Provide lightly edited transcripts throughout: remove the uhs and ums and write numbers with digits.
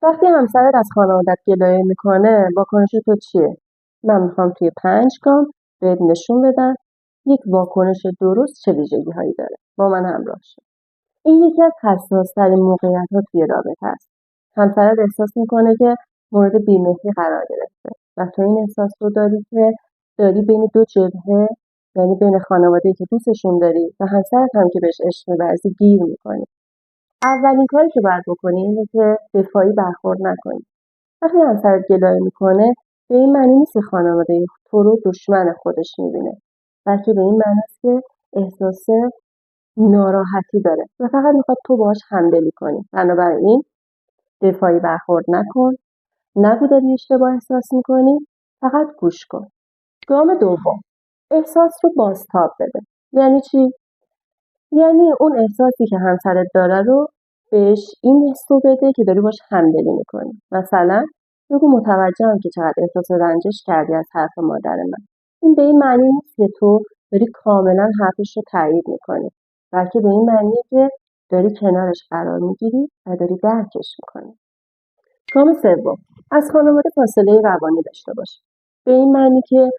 وقتی همسرت از خانوادت گلایه میکنه واکنش تو چیه؟ من میخوام توی 5 گام بهت نشون بدم یک واکنش درست چه ویژگی هایی داره. با من همراه شو. این یکی از حساس‌ترین موقعیت‌ها توی رابطه است. همسرت احساس میکنه که مورد بی‌مهری قرار گرفته و تو این احساس رو داری که داری بین دو جبهه، یعنی بین خانواده‌ای که دوستشون داری و همسرت هم که بهش عشق می‌ورزی گیر میکنی. اولین کاری که باید بکنی اینه که دفاعی برخورد نکنی. وقتی همسرت گلایه میکنه به این معنی نیست که خانواده تو رو دشمن خودش میبینه، بلکه به این معنی است که احساس ناراحتی داره و فقط میخواد تو باهاش همدلی کنی. بنابراین دفاعی برخورد نکن، نگو داری اشتباه احساس میکنی، فقط گوش کن. گام دوم، احساس رو بازتاب بده. یعنی چی؟ یعنی اون احساسی که همسرت داره رو بهش این حس رو بده که داری باش همدلی میکنی. مثلا بگو متوجهم که چقدر احساس رنجش کردی از حرف مادر من. این به این معنی نیست که تو داری کاملا حرفش رو تایید میکنی، بلکه به این معنیه که داری کنارش قرار میگیری و داری درکش میکنی. گام سوم، از خانواده فاصله روانی داشته باش. به این معنی که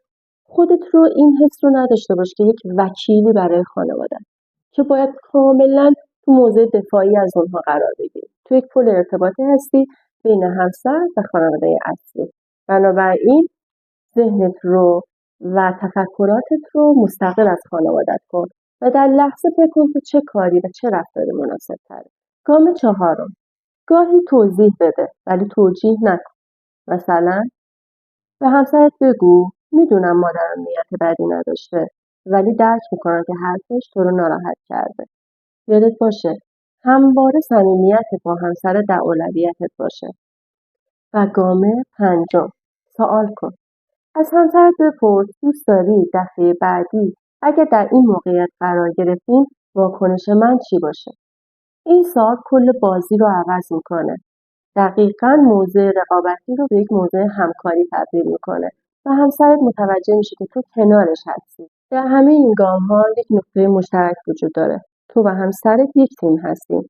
خودت رو این حس رو نداشته باش که یک وکیلی برای خانواده که باید کاملا تو موضع دفاعی از اونها قرار بگیری. تو یک پل ارتباطی هستی بین همسر و خانواده اصلی. بنابراین ذهنت رو و تفکراتت رو مستقل از خانوادت کن و در لحظه فکر کن که چه کاری و چه رفتاری مناسب تره. گام چهارم، گاهی توضیح بده ولی توجیه نکن. مثلا به همسرت بگو میدونم مادرم نیت بدی نداشته ولی درک میکنم که حرفش تو رو ناراحت کرده. یادت باشه همواره صمیمیت با همسر در اولویتت باشه. و گام پنجم، سوال کن. از همسرت بپرس دوست داری دفعه بعدی اگر در این موقعیت قرار گرفتیم واکنش من چی باشه؟ این سوال کل بازی رو عوض میکنه. دقیقاً موضع رقابتی رو به یک موضع همکاری تبدیل میکنه و همسرت متوجه میشه که تو کنارش هستی. در همه این گام‌ها یک نقطه مشترک وجود داره. تو و همسرت یک تیم هستین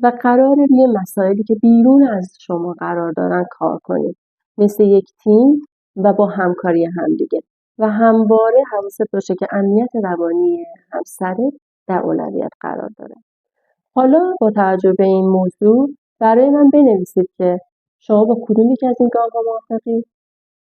و قراره روی مسائلی که بیرون از شما قرار دارن کار کنید. مثل یک تیم و با همکاری همدیگه. و همواره حواست باشه که امنیت روانی همسرت در اولویت قرار داره. حالا با توجه به این موضوع برای من بنویسید که شما با کدوم یک از این گام‌ها موافقید؟